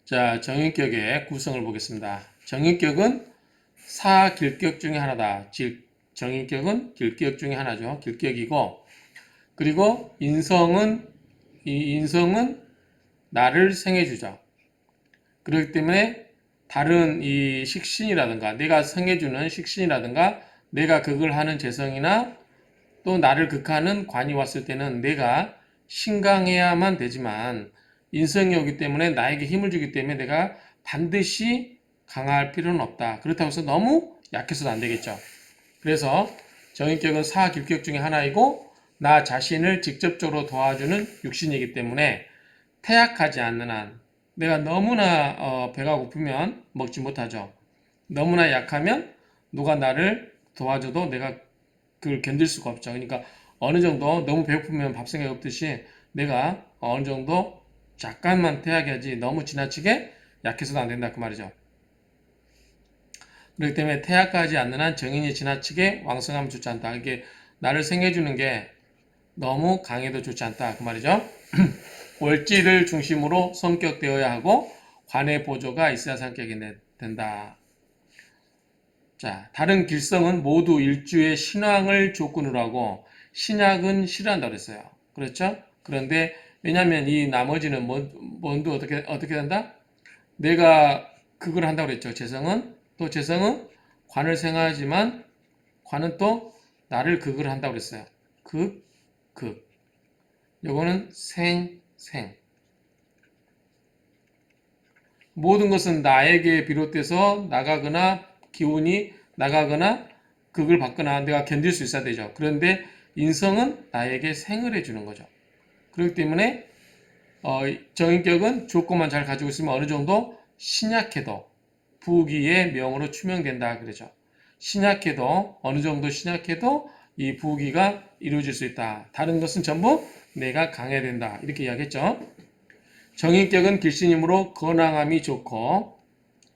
자, 정인격의 구성을 보겠습니다. 정인격은 사길격 중에 하나다. 즉, 정인격은 길격 중에 하나죠. 길격이고, 그리고 인성은 나를 생해주죠. 그렇기 때문에 다른 이 식신이라든가, 내가 생해주는 식신이라든가, 내가 극을 하는 재성이나 또 나를 극하는 관이 왔을 때는 내가 신강해야만 되지만 인성이 오기 때문에 나에게 힘을 주기 때문에 내가 반드시 강할 필요는 없다. 그렇다고 해서 너무 약해서도 안 되겠죠. 그래서 정인격은 사길격 중에 하나이고 나 자신을 직접적으로 도와주는 육신이기 때문에 태약하지 않는 한 내가 너무나 배가 고프면 먹지 못하죠. 너무나 약하면 누가 나를 도와줘도 내가 그걸 견딜 수가 없죠. 그러니까 어느 정도 너무 배고프면 밥 생각 없듯이 내가 어느 정도 잠깐만 태약해야지 너무 지나치게 약해서도 안 된다 그 말이죠. 그렇기 때문에 태약하지 않는 한 정인이 지나치게 왕성하면 좋지 않다. 이게 나를 생해주는 게 너무 강해도 좋지 않다 그 말이죠. 월지를 중심으로 성격되어야 하고 관의 보조가 있어야 성격이 된다. 자, 다른 길성은 모두 일주의 신앙을 조건으로 하고 신약은 싫어한다고 그랬어요. 그렇죠? 그런데 왜냐하면 이 나머지는 뭔도 어떻게 된다? 내가 그걸 한다고 그랬죠. 재성은 또 재성은 관을 생하지만 관은 또 나를 극을 한다고 그랬어요. 극, 극. 요거는 생. 모든 것은 나에게 비롯돼서 나가거나 기운이 나가거나 극을 받거나 내가 견딜 수 있어야 되죠. 그런데 인성은 나에게 생을 해주는 거죠. 그렇기 때문에 정인격은 조건만 잘 가지고 있으면 어느 정도 신약해도 부귀의 명으로 추명된다 그러죠. 신약해도 어느 정도 신약해도 이 부귀가 이루어질 수 있다. 다른 것은 전부 내가 강해야 된다. 이렇게 이야기했죠. 정인격은 길신이므로 건강함이 좋고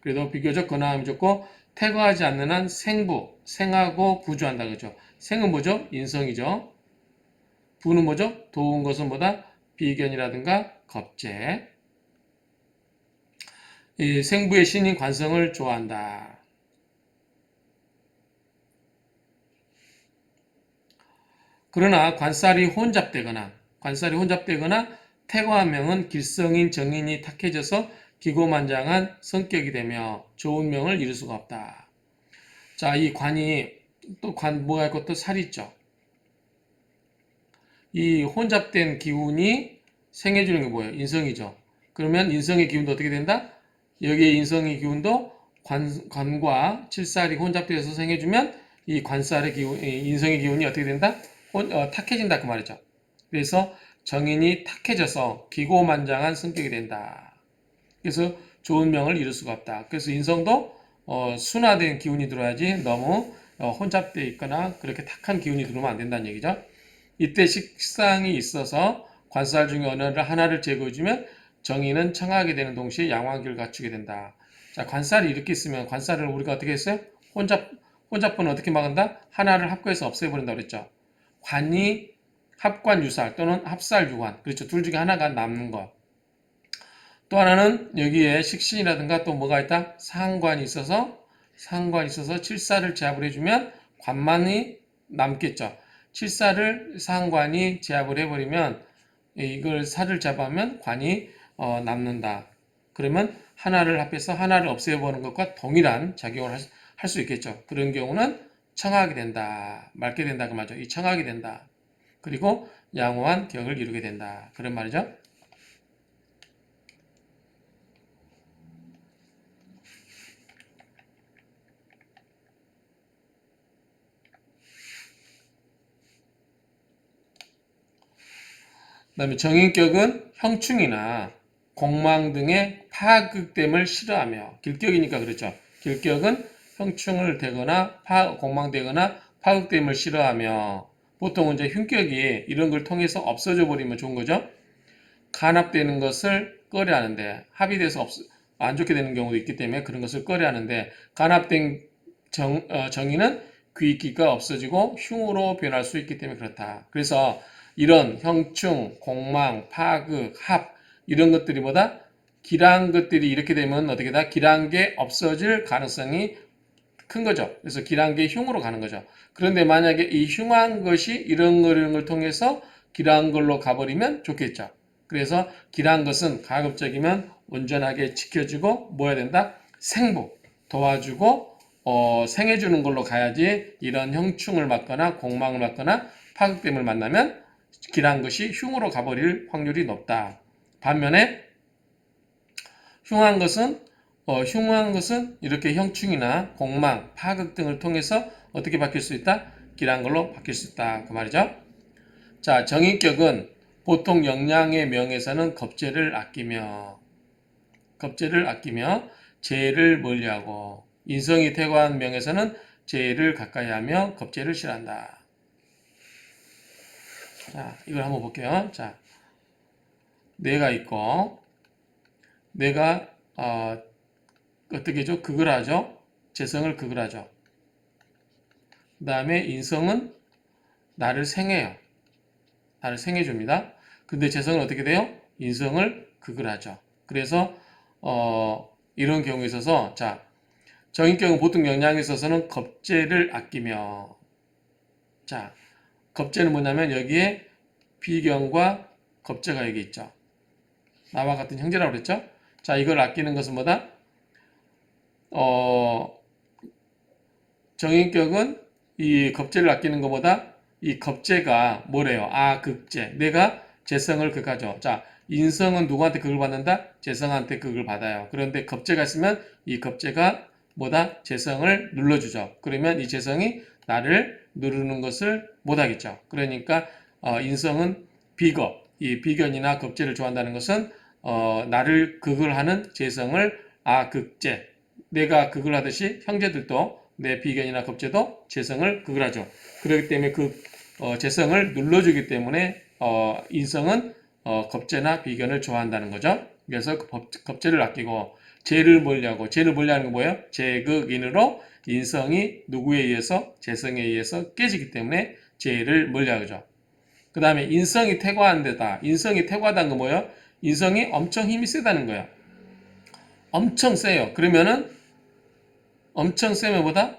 그래도 비교적 건강함이 좋고 태거하지 않는 한 생하고 부주한다 그죠. 생은 뭐죠? 인성이죠. 부는 뭐죠? 도운 것은 뭐다? 비견이라든가 겁재. 이 생부의 신인 관성을 좋아한다. 그러나 관살이 혼잡되거나 태거한 명은 길성인 정인이 탁해져서 기고만장한 성격이 되며 좋은 명을 이룰 수가 없다. 자, 이 관이 또 뭐가 있고 또 살이 있죠. 이 혼잡된 기운이 생해주는 게 뭐예요? 인성이죠. 그러면 인성의 기운도 어떻게 된다? 여기에 인성의 기운도 관과 칠살이 혼잡되어서 생해주면 이 관살의 기운, 인성의 기운이 어떻게 된다? 탁해진다 그 말이죠. 그래서 정인이 탁해져서 기고만장한 성격이 된다. 그래서 좋은 명을 이룰 수가 없다. 그래서 인성도 순화된 기운이 들어야지 너무 혼잡되어 있거나 그렇게 탁한 기운이 들어오면 안 된다는 얘기죠. 이때 식상이 있어서 관살 중에 어느 하나를 제거해주면 정의는 청하게 되는 동시에 양왕기를 갖추게 된다. 자, 관살이 이렇게 있으면 관살을 우리가 어떻게 했어요? 혼잡분은 어떻게 막은다? 하나를 합거해서 없애버린다고 그랬죠. 관이 합관유살 또는 합살유관. 그렇죠. 둘 중에 하나가 남는 것. 또 하나는 여기에 식신이라든가 또 뭐가 있다? 상관이 있어서 칠사를 제압을 해주면 관만이 남겠죠. 칠사를 상관이 제압을 해버리면 이걸 살을 잡으면 관이 남는다. 그러면 하나를 합해서 하나를 없애버리는 것과 동일한 작용을 할 수 있겠죠. 그런 경우는 청하게 된다. 맑게 된다 그 말이죠. 이 청하게 된다. 그리고 양호한 격을 이루게 된다. 그런 말이죠. 그다음에 정인격은 형충이나 공망 등의 파극됨을 싫어하며 길격이니까 그렇죠. 길격은 형충을 대거나 공망되거나 파극됨을 싫어하며 보통은 이제 흉격이 이런 걸 통해서 없어져 버리면 좋은 거죠. 간합되는 것을 꺼려 하는데 합의돼서 안 좋게 되는 경우도 있기 때문에 그런 것을 꺼려 하는데 간합된 정의는 귀기가 없어지고 흉으로 변할 수 있기 때문에 그렇다. 그래서 이런 형충, 공망, 파극, 합 이런 것들이 뭐다? 길한 것들이 이렇게 되면 어떻게 다 길한 게 없어질 가능성이 큰 거죠. 그래서 길한 게 흉으로 가는 거죠. 그런데 만약에 이 흉한 것이 이런 걸 통해서 길한 걸로 가버리면 좋겠죠. 그래서 길한 것은 가급적이면 온전하게 지켜주고 뭐 해야 된다? 생보, 도와주고 생해주는 걸로 가야지 이런 형충을 맞거나 공망을 맞거나 파극됨을 만나면 길한 것이 흉으로 가버릴 확률이 높다. 반면에 흉한 것은 이렇게 형충이나 공망, 파극 등을 통해서 어떻게 바뀔 수 있다? 길한 걸로 바뀔 수 있다. 그 말이죠. 자, 정인격은 보통 영양의 명에서는 겁재를 아끼며 재를 멀리하고 인성이 태고한 명에서는 재를 가까이하며 겁재를 싫어한다. 자, 이걸 한번 볼게요. 자, 뇌가 있고 뇌가 어떻게 하죠? 극을 하죠. 재성을 극을 하죠. 그 다음에 인성은 나를 생해요. 나를 생해줍니다. 근데 재성은 어떻게 돼요? 인성을 극을 하죠. 그래서 이런 경우에 있어서 자, 정인격은 보통 영양에 있어서는 겁재를 아끼며 자, 겁재는 뭐냐면 여기에 비경과 겁재가 여기 있죠. 나와 같은 형제라고 그랬죠? 자, 이걸 아끼는 것은 뭐다? 정인격은 이 겁재를 아끼는 것보다 이 겁재가 뭐래요? 극재. 내가 재성을 극하죠. 자, 인성은 누구한테 극을 받는다? 재성한테 극을 받아요. 그런데 겁재가 있으면 이 겁재가 뭐다? 재성을 눌러주죠. 그러면 이 재성이 나를 누르는 것을 못하겠죠. 그러니까 인성은 비겁, 이 비견이나 겁재를 좋아한다는 것은 나를 극을 하는 재성을 극재, 내가 극을 하듯이 형제들도 내 비견이나 겁재도 재성을 극을 하죠. 그렇기 때문에 재성을 눌러주기 때문에 인성은 겁재나 비견을 좋아한다는 거죠. 그래서 겁재를 아끼고 재를 멀리하고 재를 멀리하는 건 뭐예요? 재극인으로 인성이 누구에 의해서 재성에 의해서 깨지기 때문에 재를 멀리하죠. 그 다음에 인성이 태과한 데다. 인성이 태과하다는 건 뭐예요? 인성이 엄청 힘이 세다는 거예요. 엄청 세요. 그러면은 엄청 세면 보다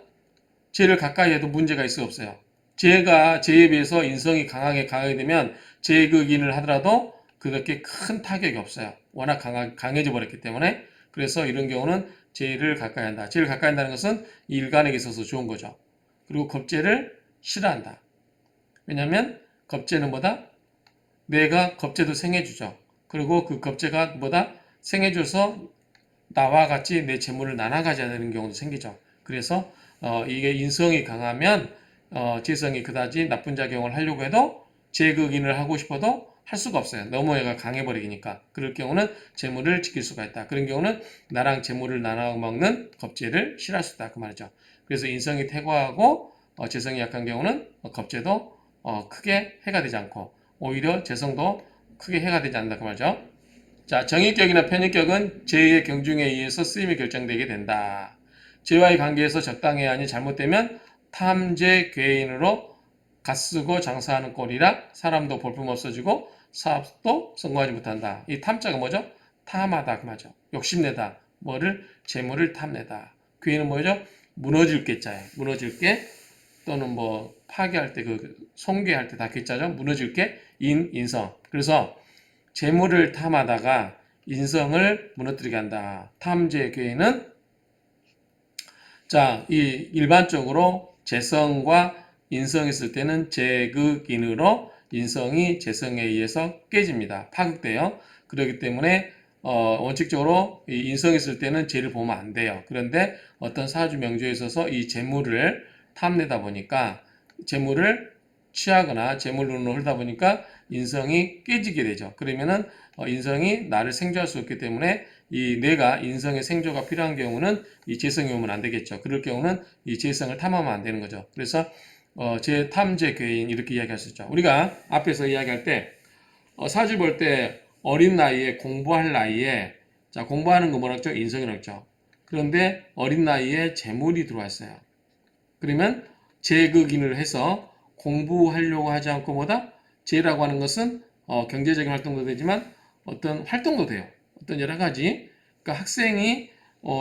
재를 가까이 해도 문제가 있을 수 없어요. 재에 비해서 인성이 강하게 되면 재극인을 하더라도 그렇게 큰 타격이 없어요. 워낙 강해져 버렸기 때문에. 그래서 이런 경우는 재를 가까이 한다. 재를 가까이 한다는 것은 일간에게 있어서 좋은 거죠. 그리고 겁재를 싫어한다. 왜냐하면 겁재는 뭐다? 내가 겁재도 생해주죠. 그리고 그 겁재가 뭐다? 생해줘서 나와 같이 내 재물을 나눠 가져야 되는 경우도 생기죠. 그래서 이게 인성이 강하면 재성이 그다지 나쁜 작용을 하려고 해도 재극인을 하고 싶어도 할 수가 없어요. 너무 얘가 강해버리니까. 그럴 경우는 재물을 지킬 수가 있다. 그런 경우는 나랑 재물을 나눠 먹는 겁재를 싫어할 수 있다. 그 말이죠. 그래서 인성이 태고하고 재성이 약한 경우는 겁재도 크게 해가 되지 않고 오히려 재성도 크게 해가 되지 않는다. 그 말이죠. 자, 정인격이나 편인격은 재의 경중에 의해서 쓰임이 결정되게 된다. 재와의 관계에서 적당해야 하니 잘못되면 탐재 괴인으로 갓쓰고 장사하는 꼴이라 사람도 볼품 없어지고 사업도 성공하지 못한다. 이 탐자가 뭐죠? 탐하다 그 말이죠. 욕심내다. 뭐를? 재물을 탐내다. 괴인은 뭐죠? 무너질 괴자예요. 무너질 게 또는 뭐 파괴할 때 송괴할 때 다 괴자죠. 무너질 게 인성. 그래서 재물을 탐하다가 인성을 무너뜨리게 한다. 탐재 괴인은 자, 이 일반적으로 재성과 인성이 있을 때는 재극인으로 인성이 재성에 의해서 깨집니다. 파극돼요. 그렇기 때문에 원칙적으로 이 인성이 있을 때는 재를 보면 안 돼요. 그런데 어떤 사주 명조에 있어서 이 재물을 탐내다 보니까 재물을 취하거나 재물론으로 흐르다 보니까 인성이 깨지게 되죠. 그러면은 인성이 나를 생조할 수 없기 때문에 이 내가 인성의 생조가 필요한 경우는 이 재성이 오면 안 되겠죠. 그럴 경우는 이 재성을 탐하면 안 되는 거죠. 그래서 재탐재 괴인 이렇게 이야기할 수 있죠. 우리가 앞에서 이야기할 때 사주 볼 때 어린 나이에 공부할 나이에 자 공부하는 거 뭐라 했죠? 인성이라고 했죠. 그런데 어린 나이에 재물이 들어왔어요. 그러면 재극인을 해서 공부하려고 하지 않고 뭐다? 재라고 하는 것은 경제적인 활동도 되지만 어떤 활동도 돼요. 어떤 여러 가지. 그러니까 학생이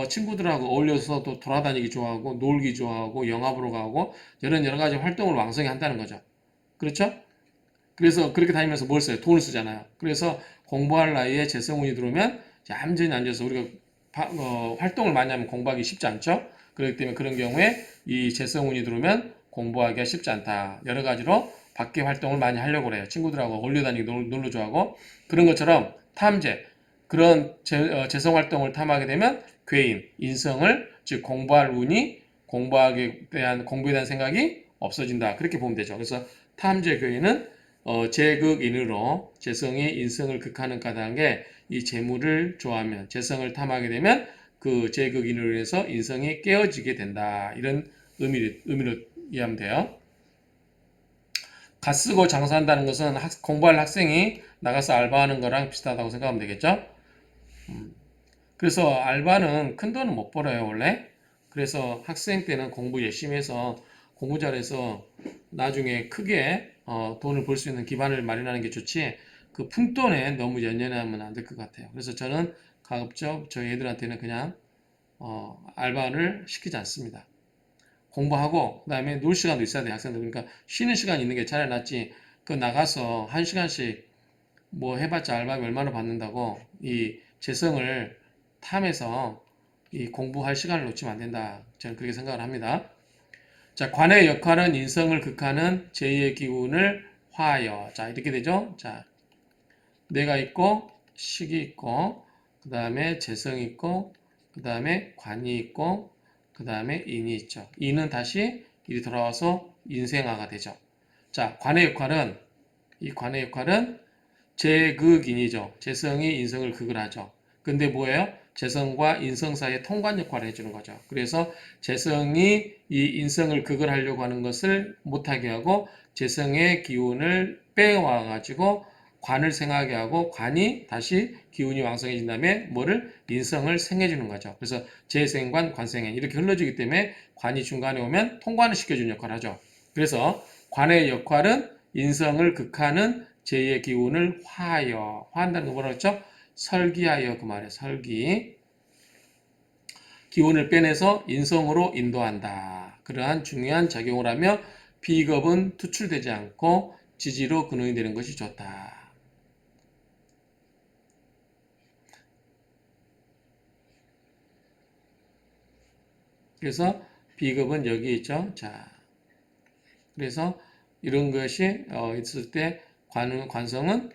친구들하고 어울려서 또 돌아다니기 좋아하고 놀기 좋아하고 영화 보러 가고 이런 여러 가지 활동을 왕성히 한다는 거죠. 그렇죠? 그래서 그렇게 다니면서 뭘 써요? 돈을 쓰잖아요. 그래서 공부할 나이에 재성운이 들어오면 얌전히 앉아서 우리가 활동을 많이 하면 공부하기 쉽지 않죠? 그렇기 때문에 그런 경우에 이 재성운이 들어오면 공부하기가 쉽지 않다. 여러 가지로 밖에 활동을 많이 하려고 그래요. 친구들하고 어울려 다니기 놀러 좋아하고 그런 것처럼 탐재 그런 재성 활동을 탐하게 되면 괴인, 인성을 즉 공부할 운이 공부에 대한 생각이 없어진다. 그렇게 보면 되죠. 그래서 탐재 괴인은 제극인으로 재성이 인성을 극하는 까닭에 이 재물을 좋아하면 재성을 탐하게 되면 그 제극인으로 인해서 인성이 깨어지게 된다. 이런 의미로 이해하면 돼요. 갓 쓰고 장사한다는 것은 공부할 학생이 나가서 알바하는 거랑 비슷하다고 생각하면 되겠죠? 그래서 알바는 큰 돈은 못 벌어요, 원래. 그래서 학생 때는 공부 열심히 해서 공부 잘해서 나중에 크게 돈을 벌 수 있는 기반을 마련하는 게 좋지. 그 푼돈에 너무 연연하면 안 될 것 같아요. 그래서 저는 가급적 저희 애들한테는 그냥 알바를 시키지 않습니다. 공부하고 그다음에 놀 시간도 있어야 돼요, 학생들. 그러니까 쉬는 시간 있는 게 차라리 낫지. 그 나가서 한 시간씩 뭐 해봤자 알바비 얼마나 받는다고 이 재성을 탐해서 이 공부할 시간을 놓치면 안 된다. 저는 그렇게 생각을 합니다. 자, 관의 역할은 인성을 극하는 제2의 기운을 화하여. 자, 이렇게 되죠. 자, 내가 있고 식이 있고 그 다음에 재성이 있고 그 다음에 관이 있고 그 다음에 인이 있죠. 인은 다시 일이 돌아와서 인생화가 되죠. 자, 관의 역할은 제극인이죠. 재성이 인성을 극을 하죠. 근데 뭐예요? 재성과 인성 사이에 통관 역할을 해주는 거죠. 그래서 재성이 이 인성을 극을 하려고 하는 것을 못하게 하고 재성의 기운을 빼와 가지고 관을 생하게 하고 관이 다시 기운이 왕성해진 다음에 뭐를 인성을 생해주는 거죠. 그래서 재생관, 관생행 이렇게 흘러주기 때문에 관이 중간에 오면 통관을 시켜주는 역할을 하죠. 그래서 관의 역할은 인성을 극하는 제2의 기운을 화하여. 화한다는 거 뭐라고 했죠? 설기하여 그 말이에요. 설기. 기운을 빼내서 인성으로 인도한다. 그러한 중요한 작용을 하며 비겁은 투출되지 않고 지지로 근원이 되는 것이 좋다. 그래서 비겁은 여기 있죠. 자, 그래서 이런 것이 있을 때 관성은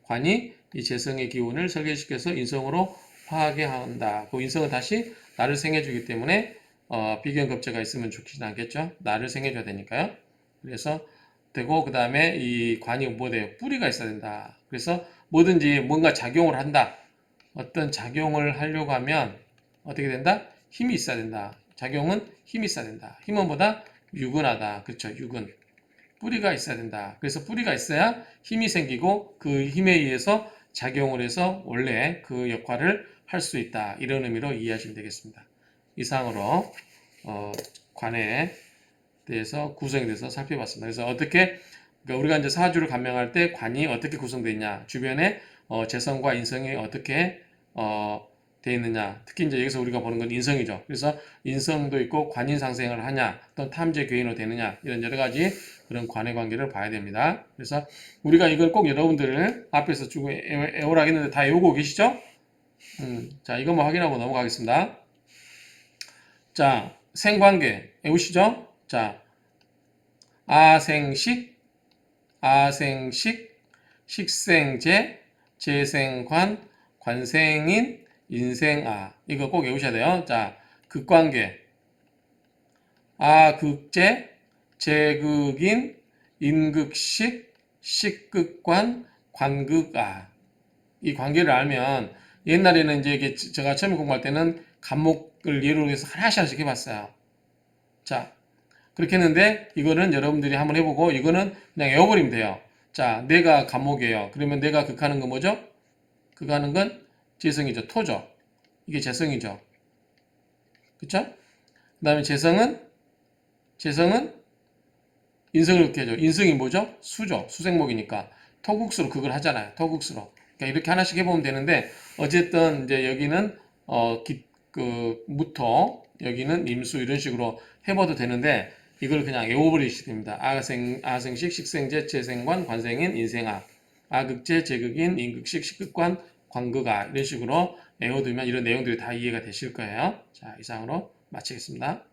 관이 이 재성의 기운을 설계시켜서 인성으로 화하게 한다. 그 인성은 다시 나를 생해주기 때문에 비견급제가 있으면 좋지는 않겠죠. 나를 생해줘야 되니까요. 그래서 되고 그 다음에 이 관이 뭐 돼요? 뿌리가 있어야 된다. 그래서 뭐든지 뭔가 작용을 한다. 어떤 작용을 하려고 하면 어떻게 된다? 힘이 있어야 된다. 작용은 힘이 있어야 된다. 힘은 보다 유근하다. 그렇죠. 유근. 뿌리가 있어야 된다. 그래서 뿌리가 있어야 힘이 생기고 그 힘에 의해서 작용을 해서 원래 그 역할을 할 수 있다. 이런 의미로 이해하시면 되겠습니다. 이상으로 관에 대해서 구성에 대해서 살펴봤습니다. 그래서 어떻게 그러니까 우리가 이제 사주를 감명할 때 관이 어떻게 구성되어 있냐, 주변에 재성과 인성이 어떻게 되어 있느냐, 특히 이제 여기서 우리가 보는 건 인성이죠. 그래서 인성도 있고 관인상생을 하냐, 또 탐재 교인으로 되느냐 이런 여러 가지 그런 관의 관계를 봐야 됩니다. 그래서 우리가 이걸 꼭 여러분들을 앞에서 주고 애호라 했는데 다 외우고 계시죠? 자, 이것만 확인하고 넘어가겠습니다. 자, 생관계 외우시죠? 자, 아생식, 아생식, 식생재, 재생관, 관생인, 인생아. 이거 꼭 외우셔야 돼요. 자, 극관계. 아극재, 재극인, 인극식, 식극관, 관극아. 이 관계를 알면 옛날에는 이제 이게 제가 처음에 공부할 때는 간목을 예로 해서 하나씩 하나씩 해봤어요. 자, 그렇게 했는데 이거는 여러분들이 한번 해보고 이거는 그냥 외워버리면 돼요. 자, 내가 간목이에요. 그러면 내가 극하는 건 뭐죠? 극하는 건 재성이죠. 토죠. 이게 재성이죠. 그쵸? 그 다음에 재성은 인성을 극해줘. 인성이 뭐죠? 수죠. 수생목이니까. 토국수로 극을 하잖아요. 토국수로. 그러니까 이렇게 하나씩 해보면 되는데 어쨌든 이제 여기는 무토, 여기는 임수 이런 식으로 해봐도 되는데 이걸 그냥 외워버리시면 됩니다. 아생식, 식생제, 재생관, 관생인, 인생아, 아극제, 제극인, 임극식, 식극관, 관극아 이런 식으로 외워두면 이런 내용들이 다 이해가 되실 거예요. 자, 이상으로 마치겠습니다.